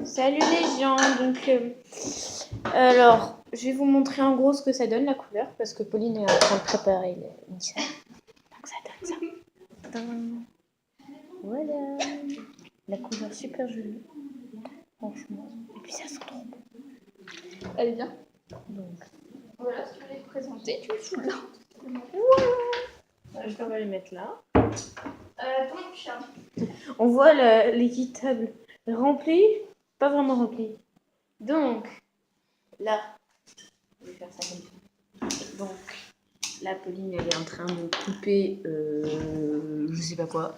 Salut les gens, alors je vais vous montrer en gros ce que ça donne la couleur parce que Pauline est en train de préparer l'émission. Donc ça donne ça. Tadam. Voilà, la couleur super jolie, franchement. Et puis ça sent trop bon. Elle est bien. Donc voilà, si tu voulais te présenter, tu es fous là. Je vais les mettre là. Donc, On voit l'équitable rempli, pas vraiment rempli. Donc là, je vais faire ça comme ça. Donc là, Pauline, elle est en train de couper, je sais pas quoi.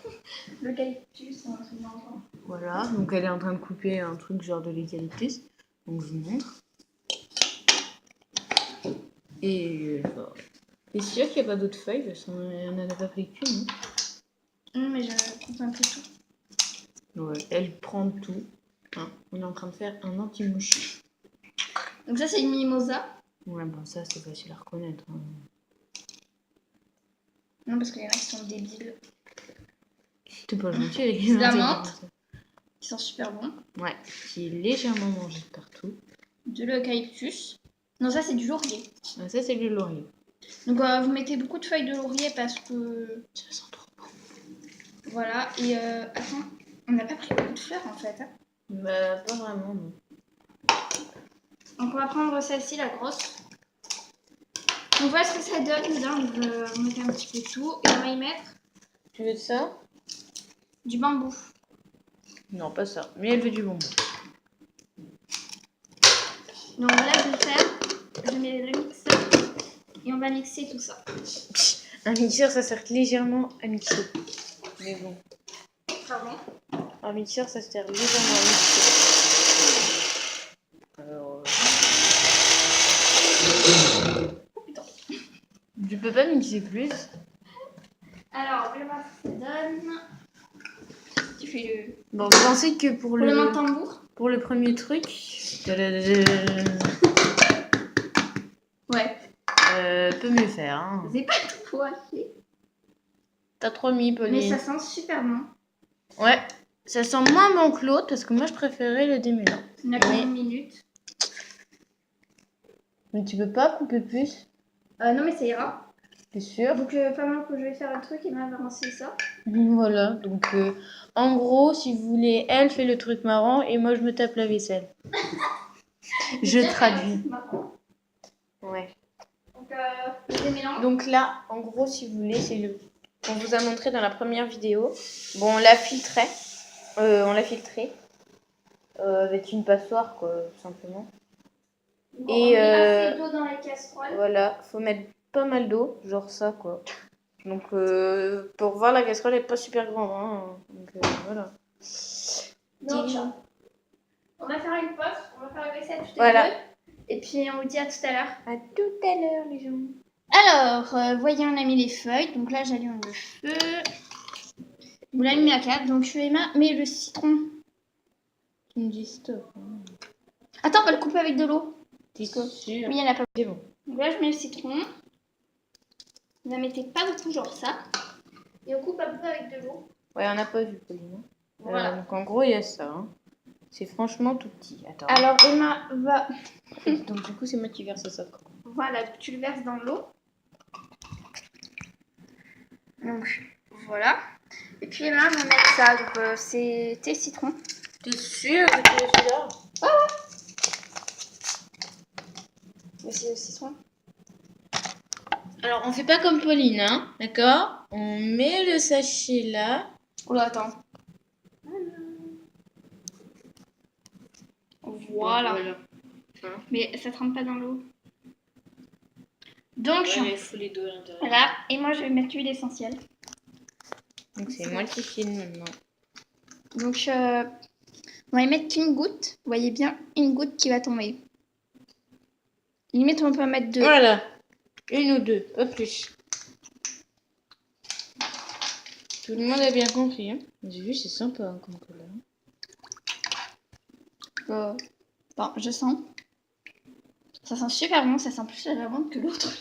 l'eucalyptus, un truc d'enfant. Voilà, donc elle est en train de couper un truc genre de l'eucalyptus. Donc je vous montre. Et c'est sûr qu'il n'y a pas d'autres feuilles, parce qu'on n'en a pas pris qu'une. Non, mais je coupe un peu tout. Ouais, elle prend tout. Hein, on est en train de faire un anti-mouche. Donc ça, c'est une mimosa. Ouais, bon, ça, c'est facile à reconnaître. Hein. Non, parce qu'il y en a qui sont débiles. T'es pas gentil avec C'est de la menthe. Qui sont super bons. Ouais, qui est légèrement mangé partout. De l'eucalyptus. Non, ça, c'est du laurier. Ah, ça, c'est du laurier. Donc, vous mettez beaucoup de feuilles de laurier parce que... Ça sent trop bon. Voilà, et attends, on n'a pas pris beaucoup de fleurs en fait. Hein. Bah, pas vraiment, non. Donc, on va prendre celle-ci, la grosse. On voit ce que ça donne. Là, on va mettre un petit peu tout. Et on va y mettre Tu veux de ça? du bambou. Non, pas ça. Mais elle veut du bonbon. Donc là, je vais faire, je mets le mixeur et on va mixer tout ça. Un mixeur, ça sert légèrement à mixer. Mais bon. Pardon. Un mixeur, ça sert légèrement à mixer. Alors. Oh putain. Tu peux pas mixer plus? Alors, je vais voir ce que ça donne. Tu fais le. Bon, vous pensez que pour le main tambour. Pour le premier truc. Ouais. Peut mieux faire. Hein. C'est pas tout poissé. T'as trop mis, Pauline. Mais ça sent super bon. Ouais. Ça sent moins bon que l'autre parce que moi je préférais le démêlant. On a combien de minutes? Mais tu peux pas couper plus? Non, mais ça ira. T'es sûr? Donc, pendant que je vais faire un truc, il m'a avancé ça. Voilà. Donc, en gros, si vous voulez, elle fait le truc marrant et moi je me tape la vaisselle. Je traduis. Ouais. Donc, le démêlant. Donc là, en gros, si vous voulez, c'est le qu'on vous a montré dans la première vidéo. Bon, on l'a filtré. Avec une passoire, quoi, tout simplement. Bon, et on met assez d'eau dans la casserole. Voilà, faut mettre pas mal d'eau, genre ça, quoi. Donc, pour voir, la casserole est pas super grande. Hein. Donc, voilà. Donc, on va faire une pause. On va faire la vaisselle tout à Voilà. l'heure. Et puis, on vous dit à tout à l'heure. À tout à l'heure, les gens. Alors, voyez, on a mis les feuilles. Donc là, j'allume le feu. Vous l'avez mis à 4. Donc, Emma met le citron. Tu me dis stop. Attends, on va le couper avec de l'eau. T'es sûr? Oui, il y en a pas. C'est bon. Donc là, je mets le citron. Vous la mettez pas beaucoup, genre ça. Et on coupe un peu avec de l'eau. Ouais, on n'a pas vu, Pauline. Voilà. Donc, en gros, il y a ça. Hein. C'est franchement tout petit. Attends. Alors, Emma va... Donc, du coup, c'est moi qui verse ça. Quoi. Voilà, tu le verses dans l'eau. Donc, voilà. Et puis Emma va mettre ça. Donc, c'est tes citrons. T'es sûr que tu es celui-là? Ouais. Mais c'est le citron. Alors, on fait pas comme Pauline, hein, d'accord? On met le sachet là. Oula, attends. Voilà. Hein? Mais ça trempe pas dans l'eau. Donc, Ouais, mais il faut les deux à l'intérieur. voilà. Et moi, je vais mettre l'huile essentielle. Donc, c'est moi qui filme maintenant. Donc, on va y mettre qu'une goutte. Vous voyez bien, une goutte qui va tomber. Limite, on peut en mettre deux. Voilà. Une ou deux, pas plus. Tout le monde a bien compris. Hein. J'ai vu, c'est sympa hein, comme couleur. Bon, je sens. Ça sent super bon. Ça sent plus la lavande que l'autre.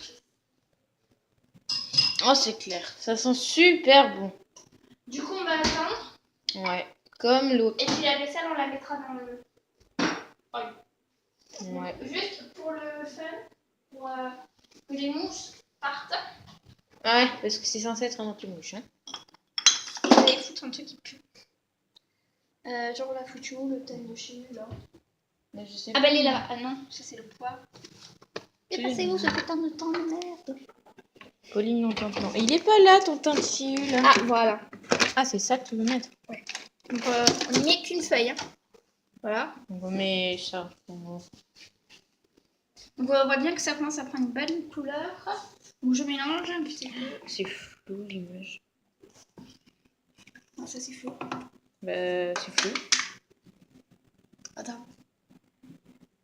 Oh, c'est clair. Ça sent super bon. Du coup, on va attendre. Ouais, comme l'autre. Et puis la vaisselle, on la mettra dans le... Ouais. Juste pour le fun, pour que les mouches partent, Ouais, parce que c'est censé être un anti-mouche. Hein. vous allez foutre un truc qui pue. Genre la foutu où, le thème de chez nous là. Mais je sais Ah bah elle est là. Ah non, ça c'est le poivre. Tu Et passé l'as où ce putain de temps de merde? Pauline, non, non. Il est pas là, ton tintule. Ah voilà. Ah, c'est ça que tu veux mettre. Donc on n'y met qu'une feuille. Hein. Voilà. On remet ça. Donc on voit bien que ça prend une bonne couleur. Donc je mélange un petit peu. C'est flou l'image. Non, ça c'est flou. Bah, c'est flou. Attends.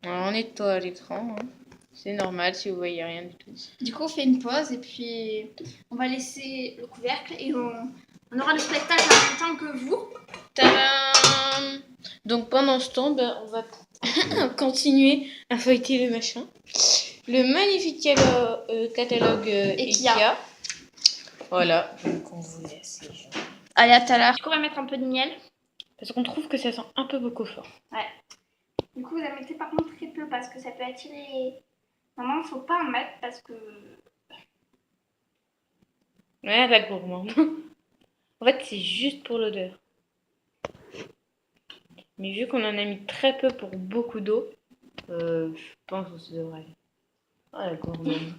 Alors, on nettoie l'écran. Hein. C'est normal si vous voyez rien du tout. Du coup on fait une pause et puis on va laisser le couvercle et on aura le spectacle en même temps que vous. Tadam! Donc pendant ce temps, on va continuer à feuilleter le machin. Le magnifique catalogue Ikea. Voilà, donc on vous laisse les gens. Allez, à tout à l'heure. Du coup, on va mettre un peu de miel. Parce qu'on trouve que ça sent un peu beaucoup fort. Ouais. Du coup, vous en mettez par contre très peu parce que ça peut attirer. Normalement, il faut pas en mettre parce que. Ouais, la gourmande. En fait, c'est juste pour l'odeur. Mais vu qu'on en a mis très peu pour beaucoup d'eau, je pense que ça devrait aller. Ah, la gourmande.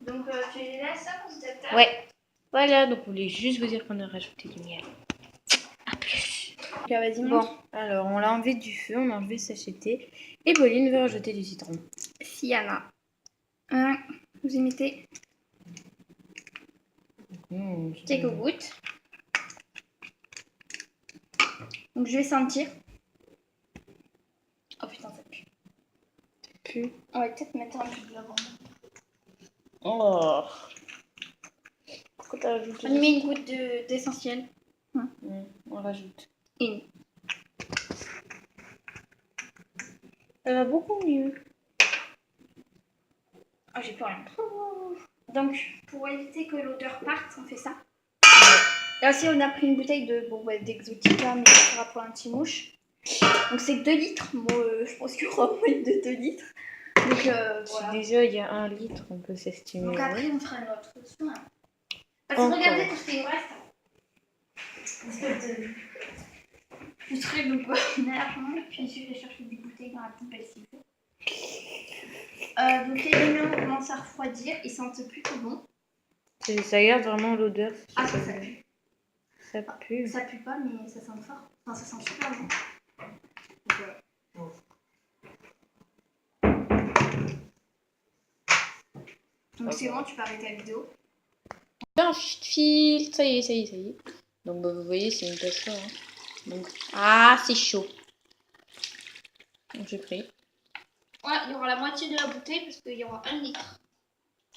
Donc, tu les laisses peut-être. Ouais. Voilà, donc on voulait juste vous dire qu'on a rajouté du miel. À plus. Ok, vas-y, Bon, montre. alors on l'a enlevé du feu, on a enlevé sachetée. Et Pauline veut rajouter du citron. S'il y en a un, vous y mettez quelques gouttes. Donc, je vais sentir. Oh putain, ça pue. Plus. On va peut-être mettre un peu de lavande. Oh. Pourquoi t'as rajouté On y met une goutte d'essentiel. On rajoute. Une. Ça va beaucoup mieux. Oh, j'ai plus rien. Donc, pour éviter que l'odeur parte, on fait ça. Là aussi, on a pris une bouteille d'Exotica, mais ça sera pour un petit mouche. Donc, c'est 2 litres. Moi, je pense qu'il y aura moins de 2 litres. Donc, voilà. Déjà, il y a 1 litre, on peut s'estimer. Donc, après, on fera notre soin. Parce Encore. que regardez tout ce qui nous reste. Le truc, donc, on a l'argent. Puis ensuite, je vais chercher des bouteilles dans la poubelle s'il faut. Donc, les légumes commencent à refroidir. Ils sentent plutôt bon. Ça garde vraiment l'odeur. Ah, ça pue. Ça pue. Ça pue pas, mais ça sent fort. Enfin, ça sent super bon. Donc c'est bon, tu peux arrêter la vidéo. Un fil. Ça y est, ça y est, ça y est. Donc vous voyez, c'est une passoire. Hein. Donc... Ah, c'est chaud. Donc j'ai pris. Ouais, il y aura la moitié de la bouteille parce qu'il y aura 1 litre.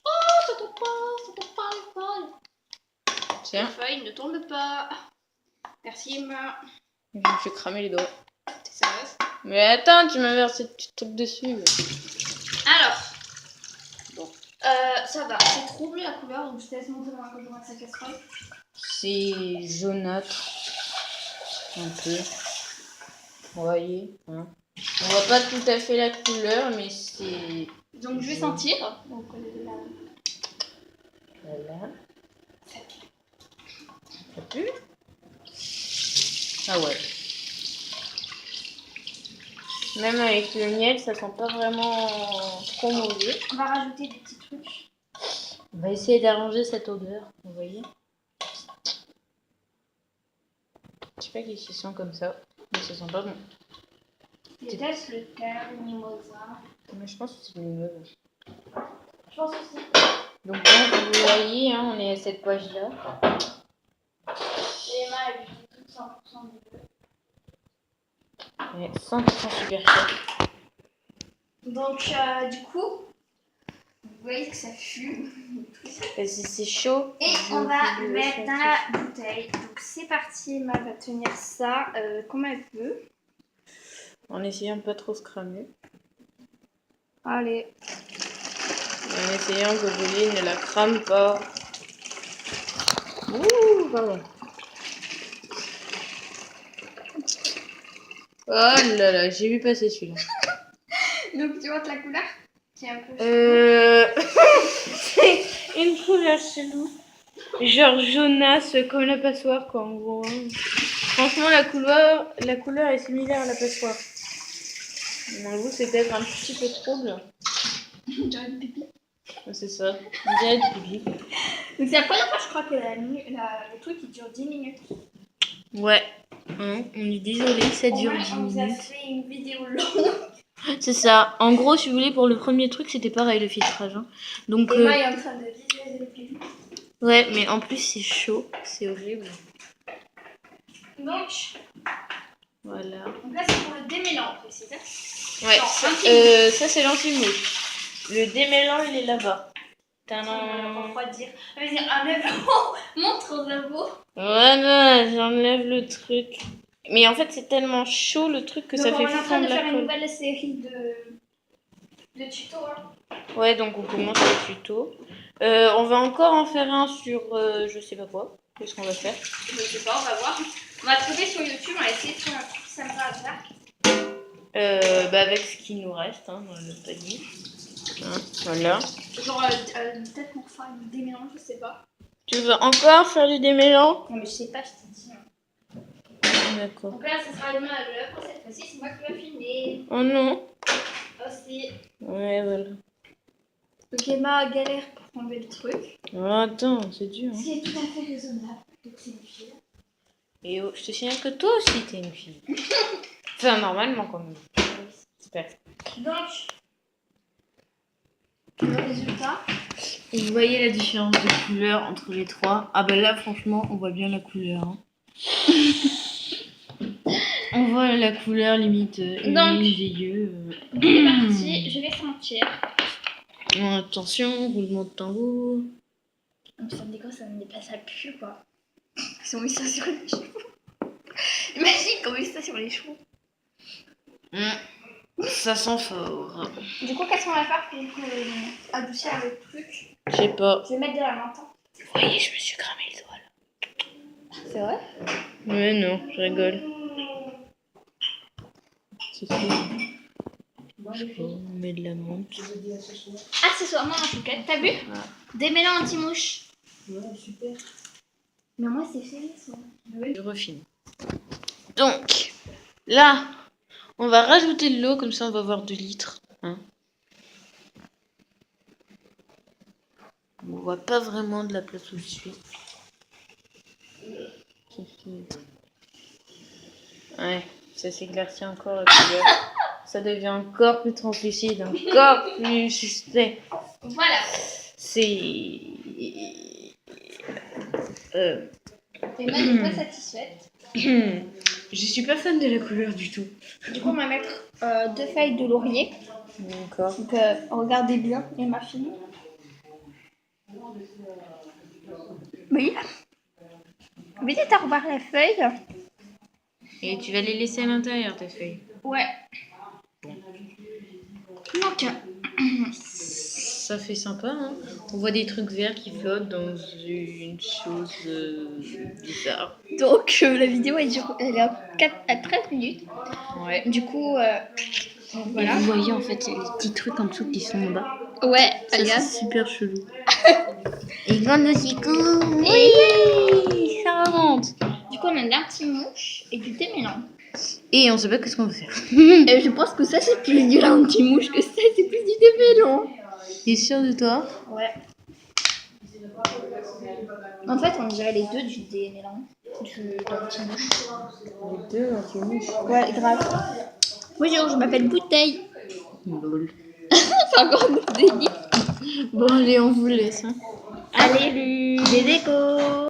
Oh, ça tombe pas les feuilles. Tiens. Les feuilles ne tombent pas. Merci Emma. Je me suis cramé les doigts. T'es sérieuse? Mais attends, tu m'as versé du truc dessus. Alors. Bon. Ça va, c'est trouble la couleur, donc je te laisse montrer dans quand je vois sa casserole. C'est jaunâtre. Un peu. Vous voyez, hein. On voit pas tout à fait la couleur, mais c'est... Donc je vais sentir. Donc Voilà. Ça pue. Ah ouais. Même avec le miel, ça sent pas vraiment trop mauvais. On va rajouter des petits trucs. On va essayer d'arranger cette odeur, vous voyez. Je sais pas qui se sent comme ça, mais ça sent pas bon. Je teste le thym, le mimosa. Mais je pense que c'est du mimosa. Je pense aussi. Donc bon, vous voyez, hein, on est à cette page-là. Et Emma, elle utilise tout 100% du bleu. Ouais, 100% super cher. Donc du coup, vous voyez que ça fume. C'est chaud. Et on va le mettre dans la bouteille. Donc c'est parti, Emma va tenir ça comme elle peut. En essayant de pas trop se cramer. Allez. Et en essayant que Pauline ne la crame pas. Ouh, pardon. Oh là là, j'ai vu passer celui-là. Donc tu vois la couleur qui est un peu... C'est une couleur chelou. Genre jaunasse comme la passoire quoi en gros. Hein. Franchement la couleur est similaire à la passoire. Mais vous c'est peut-être un petit peu trouble. On dirait du pipi. C'est ça. On dirait du pipi. Donc c'est la première fois je crois que le truc il dure 10 minutes. Ouais. Hein, on est désolé, ça dure 10 On vous a minutes. fait une vidéo longue. C'est ça. En gros, si vous voulez, pour le premier truc, c'était pareil le filtrage. Hein. Donc, Et moi il est en train de visualiser le film. ouais, mais en plus c'est chaud, c'est horrible. Donc Voilà. là c'est pour le démêlant on précise. Hein. Ouais. Non, Ça c'est l'anti-mouche. Le démêlant, il est là-bas. on va refroidir. Vas-y, enlève. Montre aux abos. Voilà, j'enlève le truc. Mais en fait, c'est tellement chaud le truc que ça fait on est en train fondre de la faire une colle. nouvelle série de tutos. Hein. Ouais, donc on commence le tuto. On va encore en faire un sur je sais pas quoi. Qu'est-ce qu'on va faire? Je sais pas, on va voir. On va trouver sur YouTube, on va essayer de trouver un truc sympa à faire. Avec ce qui nous reste hein, dans le panier. Hein, voilà. Genre, peut-être qu'on fera une démélange, je sais pas. Tu veux encore faire du démêlant? Non, mais je sais pas, je t'ai dit. Hein. D'accord. Donc là, ça sera demain à l'heure. Cette fois-ci, c'est moi qui vais filmer. Oh non. Aussi. Ouais, voilà. Donc Emma galère pour enlever le truc. Oh, attends, c'est dur. Hein. C'est tout à fait raisonnable. Donc c'est une fille. Et oh, je te signale que toi aussi t'es une fille. Enfin, normalement quand même. J'espère. Donc, le résultat. Vous voyez la différence de couleur entre les trois? Ah bah là franchement on voit bien la couleur. Hein. On voit la couleur limite vieilleux. C'est parti, je vais sentir. Attention, roulement de tambour. Ça me dégoûte, ça pue quoi. Ils ont mis ça sur les cheveux. Imagine qu'on met ça sur les cheveux. Ça sent fort. Du coup, qu'est-ce qu'on va faire pour adoucir le truc? Je sais pas. Je vais mettre de la menthe. Vous voyez, je me suis cramé le doigt là. C'est vrai? Ouais, non, je rigole. C'est tout. On met de la menthe. Accessoirement en tout cas. T'as vu? Ah. Démêlant anti-mouche. Ouais, super. Mais moi, c'est fait ça. Je refine. Donc, là, on va rajouter de l'eau, comme ça on va avoir 2 litres. Hein. On voit pas vraiment de la place où je suis. Ouais, ça s'éclaircit encore la couleur. Ça devient encore plus translucide, encore plus suspect. Voilà. C'est... Emma n'est pas satisfaite. Je suis pas fan de la couleur du tout. Du coup, on va mettre 2 feuilles de laurier. D'accord. Donc, regardez bien, Emma fini. Oui. Vite, t'as revoir la feuille. Et tu vas les laisser à l'intérieur, tes feuilles. Ouais. Donc, Ça fait sympa, hein. On voit des trucs verts qui flottent dans une chose bizarre. la vidéo elle est à 13 minutes. Ouais. Du coup, voilà. Vous voyez en fait, il y a des petits trucs en dessous qui sont en bas. Ouais, Ça, regarde. c'est super chelou. Et quand nous Oui, ça remonte. Du coup, on a de l'anti-mouche et du démêlant. Et on sait pas qu'est-ce qu'on va faire. Et je pense que ça, c'est plus du anti-mouche que ça, c'est plus du démêlant. T'es sûr de toi? Ouais. En fait, on dirait les deux du démêlant. De l'anti-mouche. Les deux anti-mouches. Ouais, grave. Bonjour, je m'appelle Bouteille. Lol. C'est encore notre délire. Bon allez, on vous laisse. Hein. Allez, des décos.